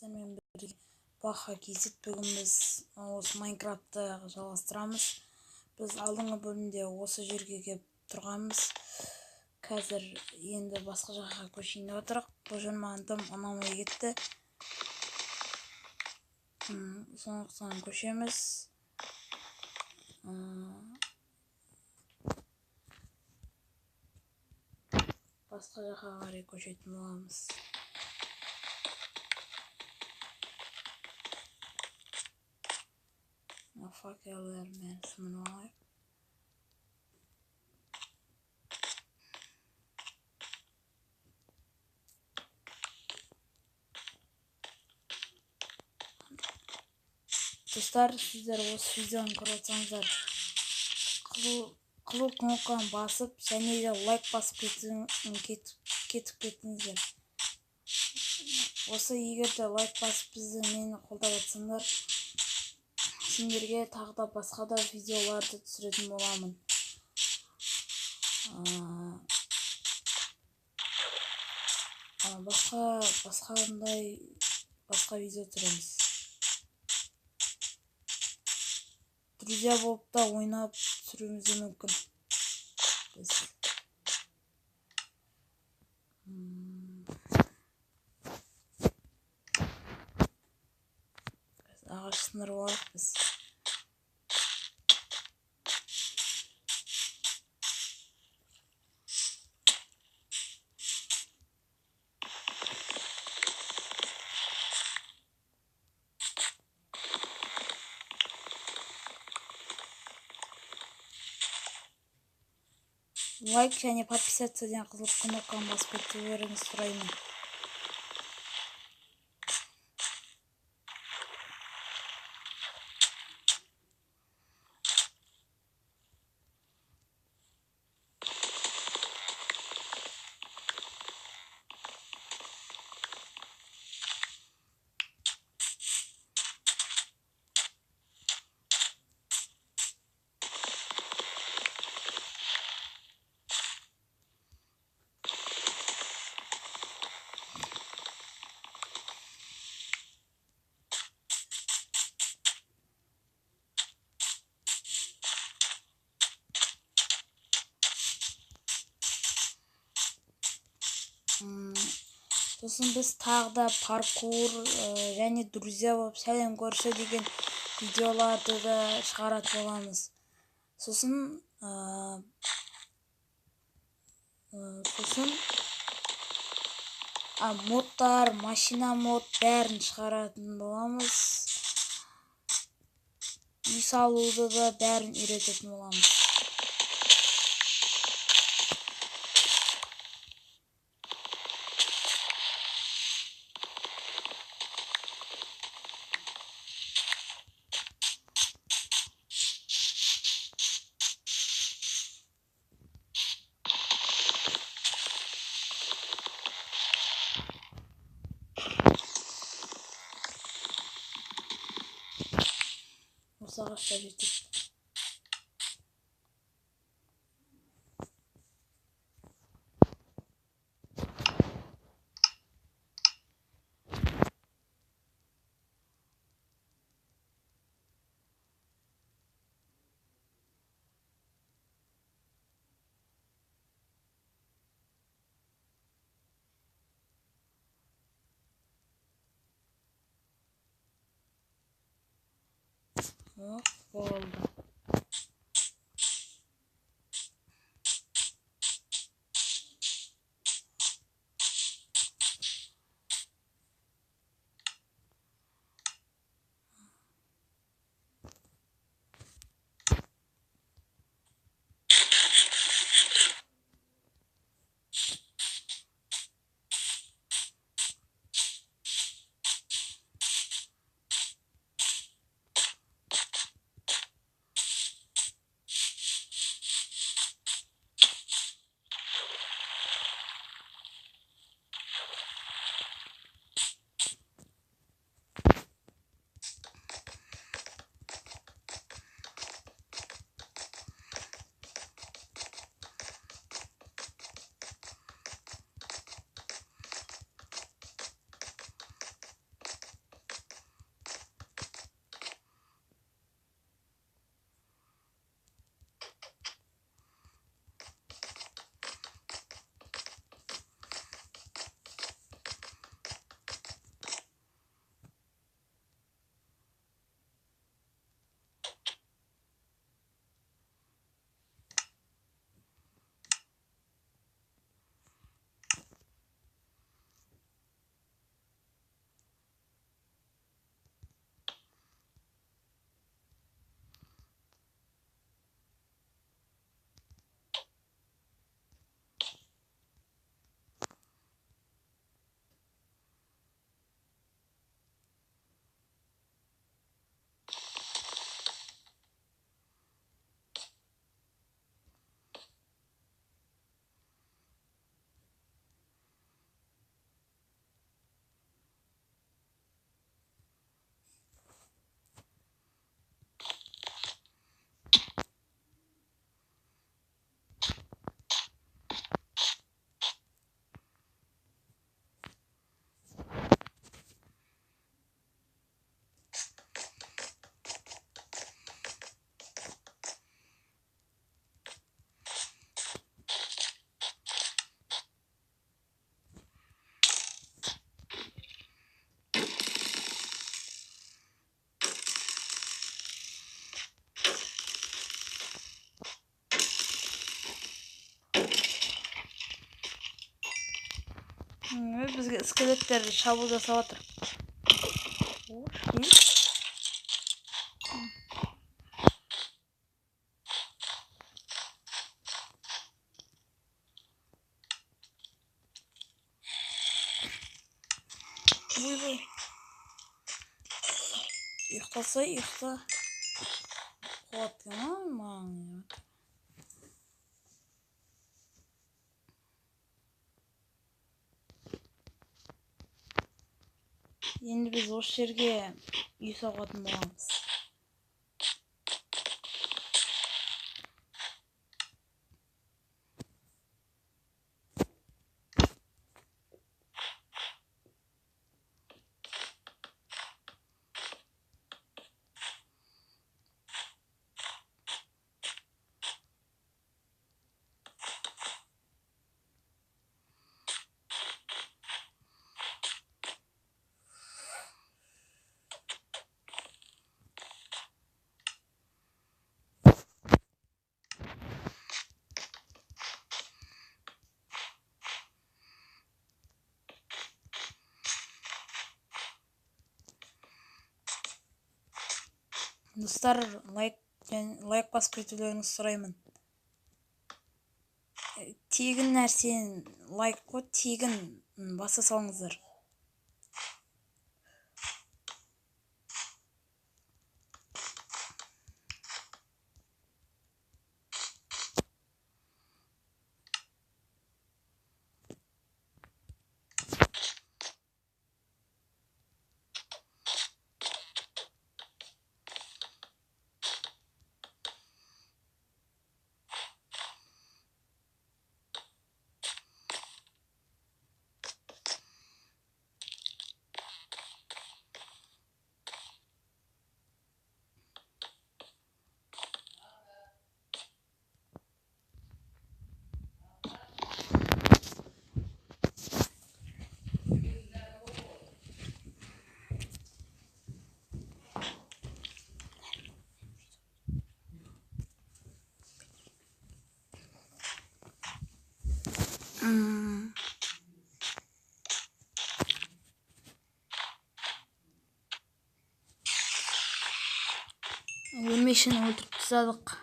Сіздермен бірге Баха кезет. Бүгін біз осы Майнкрафтты жалғастырамыз. Біз алдыңғы бөлімде осы жерге келіп тұрғанбыз. Қазір енді басқа жаққа көшейін деп отырық. Бұл жер маған тым ұнамай кетті. Сондықтан көшеміз. Басқа жаққа қарай көшетін боламыз. Факелермен сымын алайық. Достар, сіздер осы видеоны көріп жатсаңыздар, қызыл кнопканы басып, және де лайк басып кетіп кетіңіздер. Осы егер де лайк басып мені қолдап жатсаңдар, сендерге тағы да басқа да видеоларды түсіретін боламын. Басқа видео түсіреміз. Друзья болып та ойнап түсіруіміз де мүмкін. Ағаш сындырып алайық біз. Лайк және подписациядан қызыл кнопканы басып кетулеріңізді сұраймын. Сосын біз тағы да паркур және друзья болып сәлем көрші деген видеоларды да шығаратын боламыз. Сосын модтар, машина мод бәрін шығаратын боламыз. Үй салуды да бәрін үйрететін боламыз. Осы ағашқа жетіп. Болды. Бізге скелеттер шабуыл жасап жатыр. Ой. Ұйықтаса ұйықта. Қуатпен маған. Енді біз осы жерге үй соғатын боламыз. Достар, лайк басып кетулеріңізді сұраймын. Тегін нәрсен лайк қой, тегін баса салыңыздар. Өлмешін өлтіріп тастадық.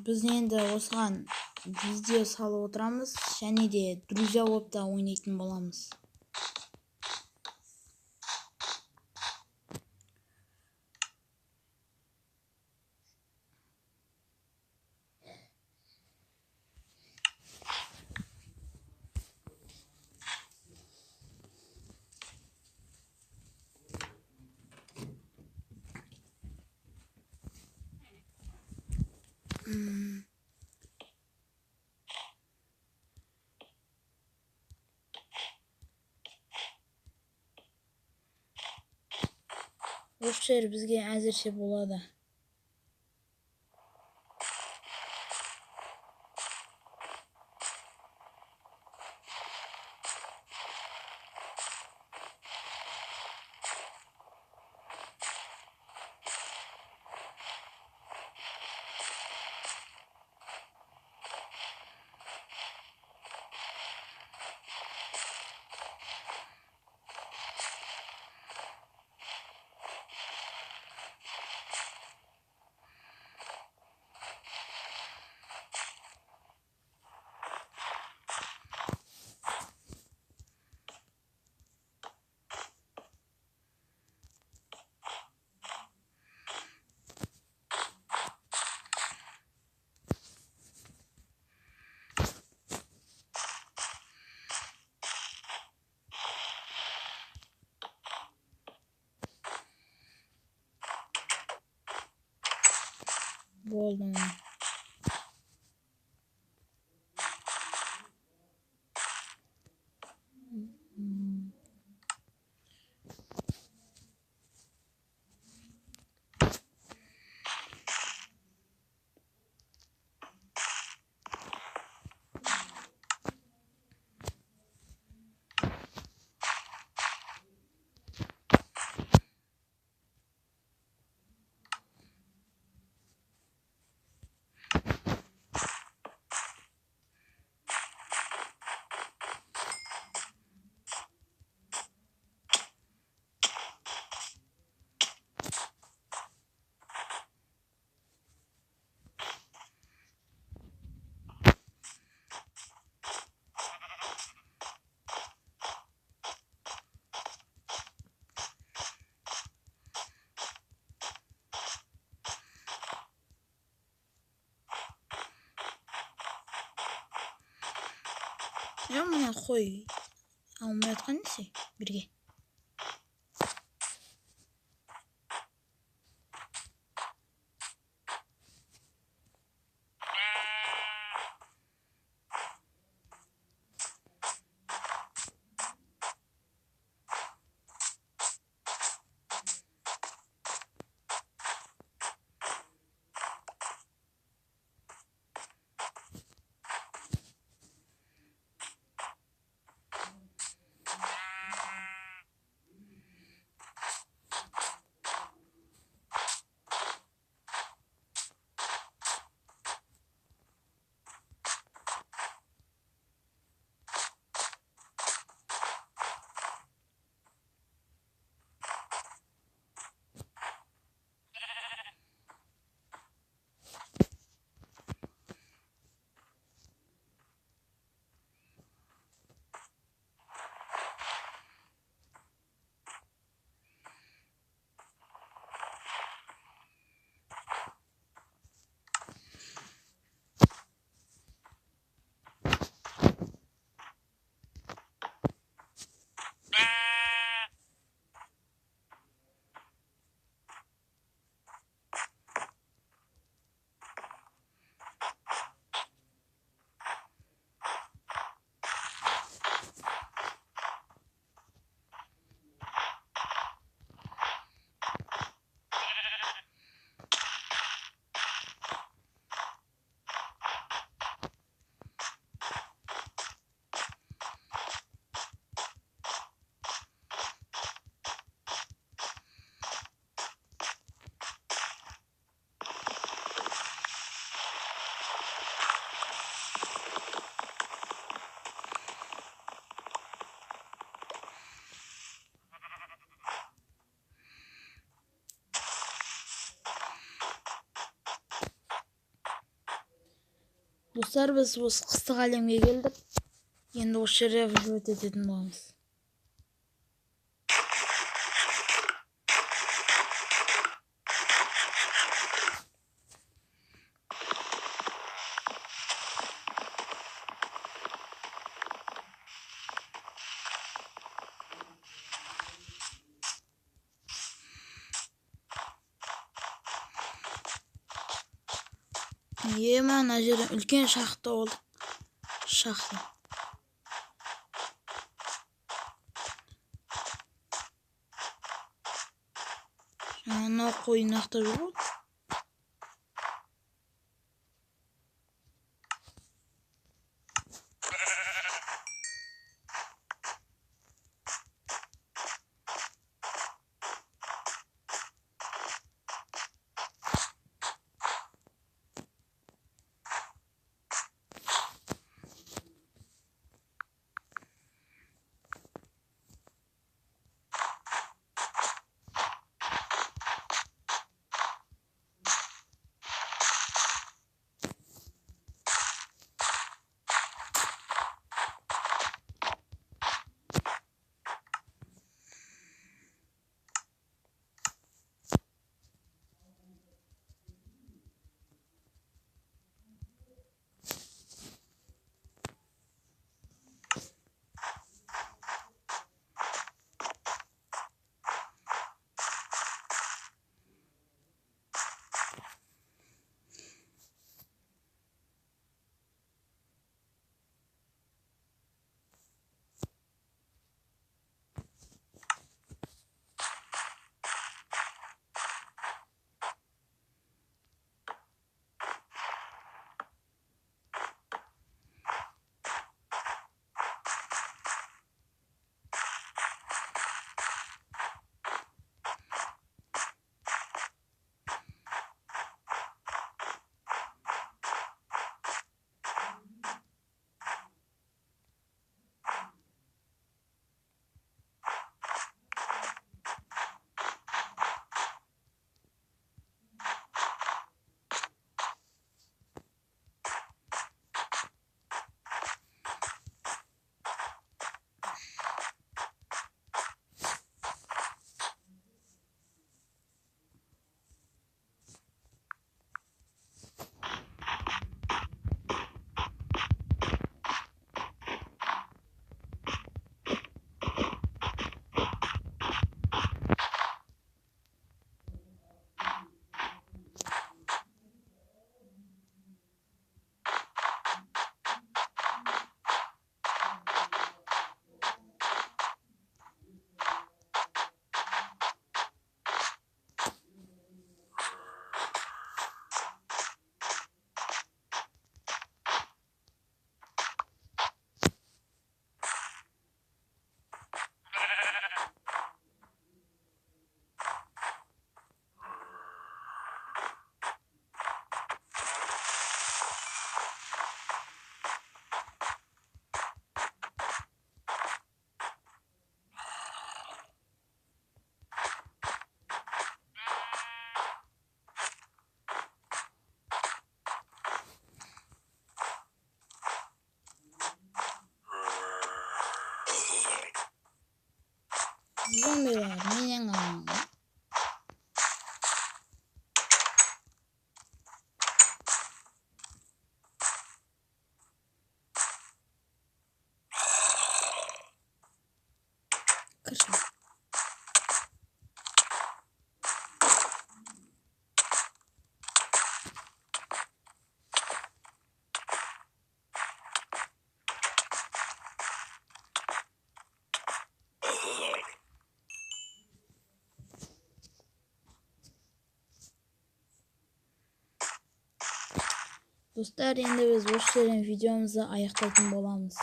Біз енді осыған видео салып отырамыз, және де друзья болып та ойнайтын боламыз. Осы жер бізге әзірше болады. Болды. Ya mına koy. Almay atқан несі бірге. Достар, біз осы қыстық әлемге келдік. Енді осы жерде живет ететін боламыз. Мына жерде үлкен шахта болды. Шахта. Ана қойын ақтап жүр. Zombi var. Менен алам. Kır. Dostlar, endi biz осы жерден видеомызды аяқтайтын боламыз.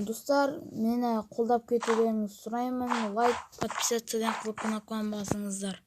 Достар, мені қолдап кетулеріңізді сұраймын. Лайк, подписациядан қылып кнопканы басыңыздар.